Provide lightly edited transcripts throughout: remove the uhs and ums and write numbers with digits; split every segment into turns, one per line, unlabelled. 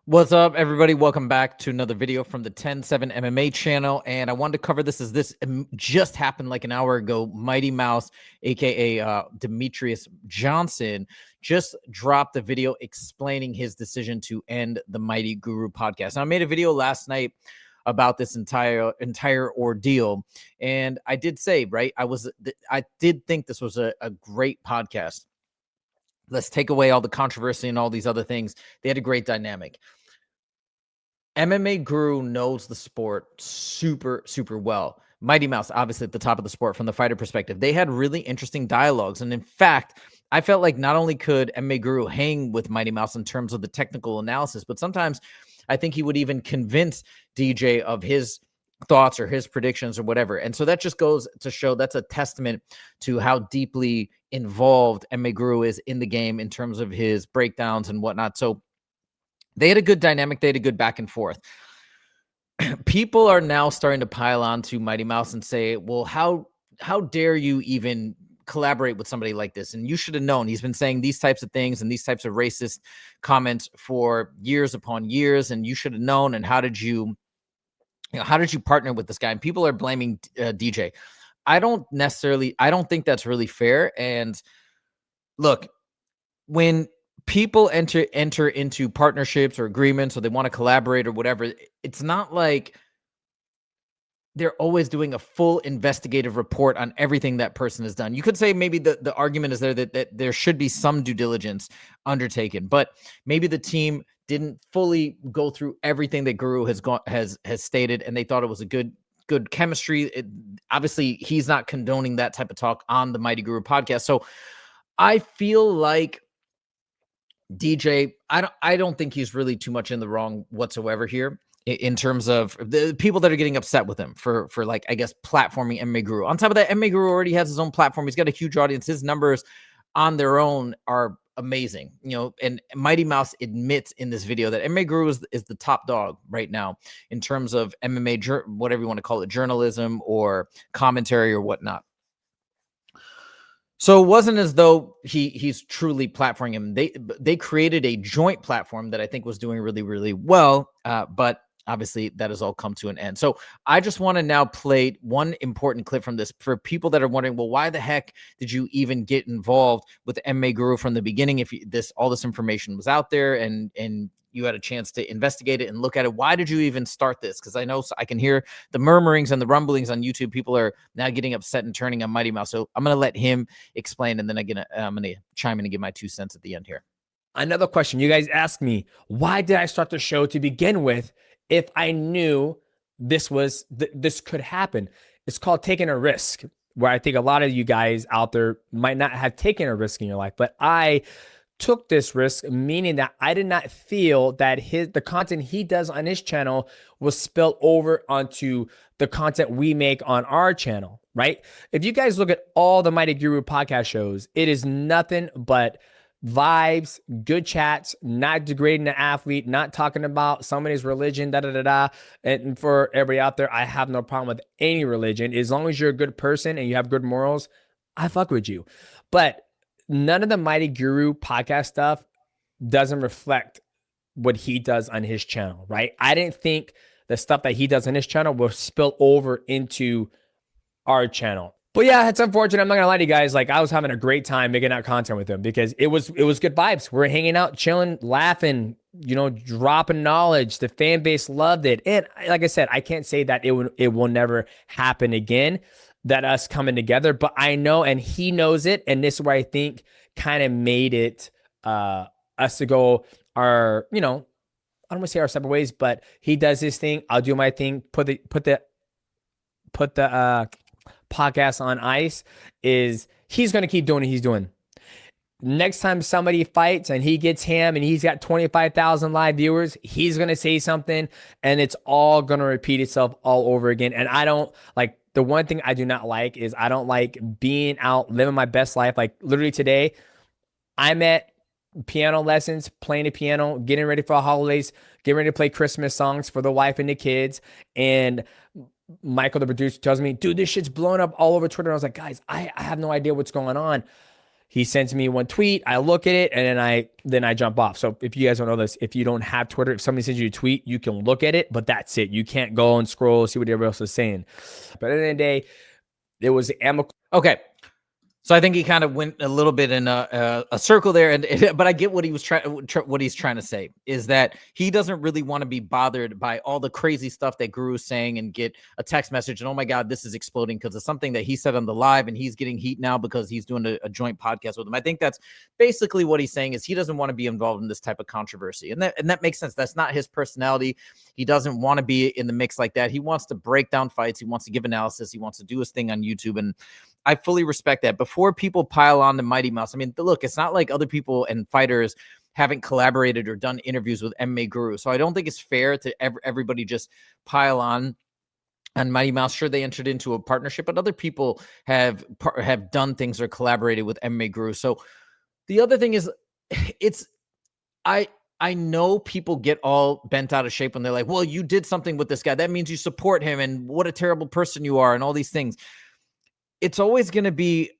What's up, everybody? Welcome back to another video from the 10-7 MMA channel. And I wanted to cover this as this just happened like an hour ago. Mighty Mouse, aka Demetrious Johnson, just dropped a video explaining his decision to end the Mighty Guru podcast. Now, I made a video last night about this entire ordeal, and I did say, right, I did think this was a great podcast. Let's take away all the controversy and all these other things. They had a great dynamic. MMA Guru knows the sport super, super well. Mighty Mouse, obviously at the top of the sport from the fighter perspective. They had really interesting dialogues. And in fact, I felt like not only could MMA Guru hang with Mighty Mouse in terms of the technical analysis, but sometimes I think he would even convince DJ of his thoughts or his predictions or whatever. And so that just goes to show that's a testament to how deeply involved MMA Guru is in the game in terms of his breakdowns and whatnot. So they had a good dynamic. They had a good back and forth. People are now starting to pile on to Mighty Mouse and say, well, how dare you even collaborate with somebody like this? And you should have known. He's been saying these types of things and these types of racist comments for years upon years, and you should have known. And how did you partner with this guy? And people are blaming DJ. I don't think that's really fair. And look, when people enter into partnerships or agreements, or they want to collaborate or whatever, it's not like they're always doing a full investigative report on everything that person has done. You could say maybe the argument is there that there should be some due diligence undertaken, but maybe the team didn't fully go through everything that Guru has stated, and they thought it was a good chemistry. Obviously, he's not condoning that type of talk on the Mighty Guru podcast. So I feel like DJ, I don't think he's really too much in the wrong whatsoever here in terms of the people that are getting upset with him for like, I guess, platforming MMA Guru. On top of that, MMA Guru already has his own platform. He's got a huge audience. His numbers on their own are amazing, and Mighty Mouse admits in this video that MMA Guru is the top dog right now in terms of MMA, whatever you want to call it, journalism or commentary or whatnot. So it wasn't as though he's truly platforming him. They created a joint platform that I think was doing really, really well, but obviously that has all come to an end. So I just want to now play one important clip from this for people that are wondering, well, why the heck did you even get involved with MMA Guru from the beginning if all this information was out there and you had a chance to investigate it and look at it? Why did you even start this? Because I know I can hear the murmurings and the rumblings on YouTube. People are now getting upset and turning on Mighty Mouse. So I'm going to let him explain, and then I'm going to chime in and give my 2 cents at the end here.
Another question. You guys asked me, why did I start the show to begin with if I knew this could happen? It's called taking a risk, where I think a lot of you guys out there might not have taken a risk in your life, but I took this risk, meaning that I did not feel that the content he does on his channel will spill over onto the content we make on our channel, right? If you guys look at all the Mighty Guru podcast shows, it is nothing but vibes, good chats, not degrading an athlete, not talking about somebody's religion, And for everybody out there, I have no problem with any religion. As long as you're a good person and you have good morals, I fuck with you. But none of the Mighty Guru podcast stuff doesn't reflect what he does on his channel, right? I didn't think the stuff that he does on his channel will spill over into our channel. But yeah, it's unfortunate. I'm not gonna lie to you guys. Like, I was having a great time making that content with him because it was good vibes. We're hanging out, chilling, laughing, dropping knowledge. The fan base loved it. And like I said, I can't say that it will never happen again, that us coming together, but I know, and he knows it. And this is where I think kind of made it us to go our, I don't want to say our separate ways, but he does his thing. I'll do my thing. Put the podcast on ice. He's going to keep doing what he's doing. Next time somebody fights and he gets him and he's got 25,000 live viewers, he's going to say something and it's all going to repeat itself all over again. And I don't like, the one thing I do not like is I don't like being out, living my best life. Like literally today, I'm at piano lessons, playing the piano, getting ready for holidays, getting ready to play Christmas songs for the wife and the kids. And Michael, the producer, tells me, dude, this shit's blowing up all over Twitter. And I was like, guys, I have no idea what's going on. He sends me one tweet, I look at it, and then I jump off. So if you guys don't know this, if you don't have Twitter, if somebody sends you a tweet, you can look at it, but that's it. You can't go and scroll, see what everybody else is saying. But at the end of the day, it was amicable.
Okay. So I think he kind of went a little bit in a circle there, but I get what he was what he's trying to say is that he doesn't really want to be bothered by all the crazy stuff that Guru is saying and get a text message and, oh my God, this is exploding because of something that he said on the live, and he's getting heat now because he's doing a joint podcast with him. I think that's basically what he's saying is he doesn't want to be involved in this type of controversy, and that makes sense. That's not his personality. He doesn't want to be in the mix like that. He wants to break down fights. He wants to give analysis. He wants to do his thing on YouTube, and I fully respect that. Before people pile on the Mighty Mouse, I mean, look, it's not like other people and fighters haven't collaborated or done interviews with MMA Guru. So I don't think it's fair to everybody just pile on Mighty Mouse. Sure, they entered into a partnership, but other people have done things or collaborated with MMA Guru. So the other thing is, I know people get all bent out of shape when they're like, well, you did something with this guy. That means you support him, and what a terrible person you are, and all these things. It's always going to be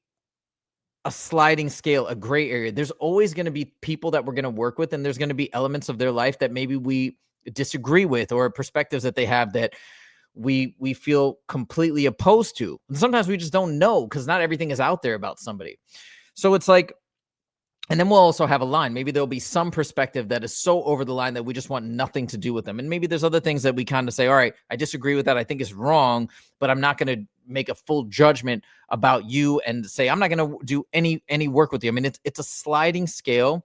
a sliding scale, a gray area. There's always going to be people that we're going to work with, and there's going to be elements of their life that maybe we disagree with, or perspectives that they have that we feel completely opposed to. And sometimes we just don't know because not everything is out there about somebody. So it's like, and then we'll also have a line. Maybe there'll be some perspective that is so over the line that we just want nothing to do with them. And maybe there's other things that we kind of say, all right, I disagree with that. I think it's wrong, but I'm not going to make a full judgment about you and say, I'm not going to do any work with you. I mean, it's a sliding scale.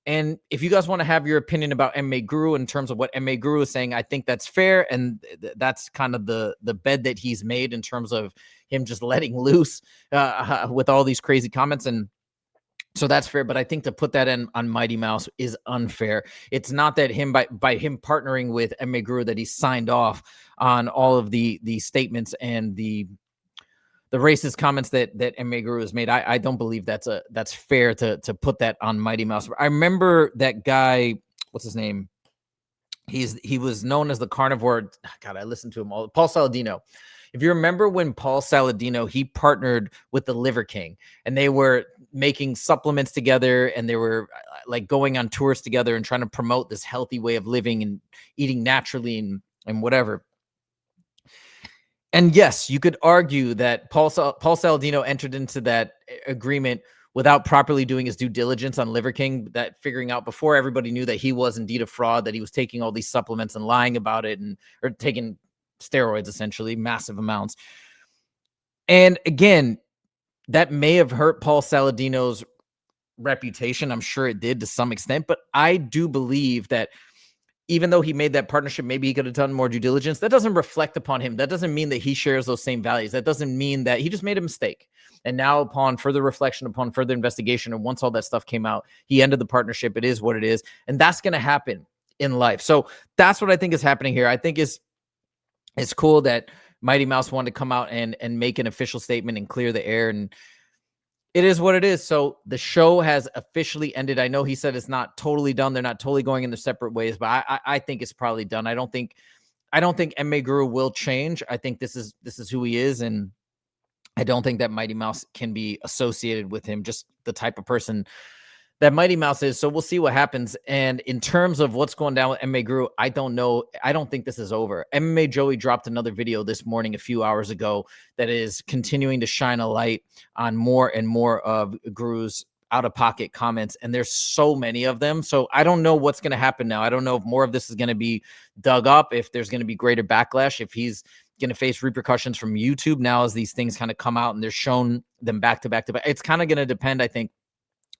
And if you guys want to have your opinion about MMA Guru in terms of what MMA Guru is saying, I think that's fair. And that's kind of the bed that he's made in terms of him just letting loose with all these crazy comments. And so that's fair, but I think to put that in on Mighty Mouse is unfair. It's not that him by him partnering with MMA Guru that he signed off on all of the statements and the racist comments that MMA Guru has made. I don't believe that's fair to put that on Mighty Mouse. I remember that guy, what's his name? He was known as the carnivore. God, I listened to him all. Paul Saladino. If you remember when Paul Saladino, he partnered with the Liver King, and they were making supplements together, and they were like going on tours together and trying to promote this healthy way of living and eating naturally and whatever. And yes, you could argue that Paul Saladino entered into that agreement without properly doing his due diligence on Liver King, that figuring out before everybody knew that he was indeed a fraud, that he was taking all these supplements and lying about it, or taking steroids, essentially massive amounts. And again, that may have hurt Paul Saladino's reputation. I'm sure it did to some extent, but I do believe that even though he made that partnership, maybe he could have done more due diligence. That doesn't reflect upon him. That doesn't mean that he shares those same values. That doesn't mean that he just made a mistake. And now upon further reflection, upon further investigation, and once all that stuff came out, he ended the partnership. It is what it is. And that's going to happen in life. So that's what I think is happening here. I think it's cool that Mighty Mouse wanted to come out and make an official statement and clear the air, and it is what it is. So the show has officially ended. I know he said it's not totally done. They're not totally going in their separate ways, but I think it's probably done. I don't think MMA Guru will change. I think this is who he is, and I don't think that Mighty Mouse can be associated with him, just the type of person that Mighty Mouse is. So we'll see what happens. And in terms of what's going down with MMA Guru, I don't know. I don't think this is over. MMA Joey dropped another video this morning, a few hours ago, that is continuing to shine a light on more and more of Guru's out-of-pocket comments. And there's so many of them. So I don't know what's going to happen now. I don't know if more of this is going to be dug up, if there's going to be greater backlash, if he's going to face repercussions from YouTube now as these things kind of come out and they're shown them back to back to back. It's kind of going to depend, I think,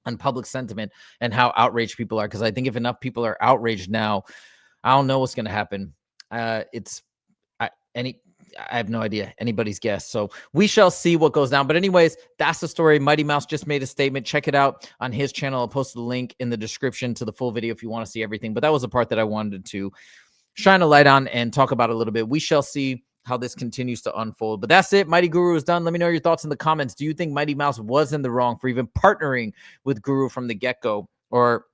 on public sentiment and how outraged people are. Because I think if enough people are outraged now, I don't know what's going to happen. I have no idea. Anybody's guess. So we shall see what goes down. But anyways, that's the story. Mighty Mouse just made a statement. Check it out on his channel. I'll post the link in the description to the full video if you want to see everything. But that was the part that I wanted to shine a light on and talk about a little bit. We shall see how this continues to unfold. But that's it. Mighty Guru is done. Let me know your thoughts in the comments. Do you think Mighty Mouse was in the wrong for even partnering with Guru from the get-go? Or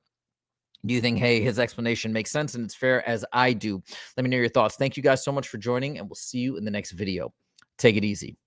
do you think, hey, his explanation makes sense and it's fair, as I do? Let me know your thoughts. Thank you guys so much for joining, and we'll see you in the next video. Take it easy.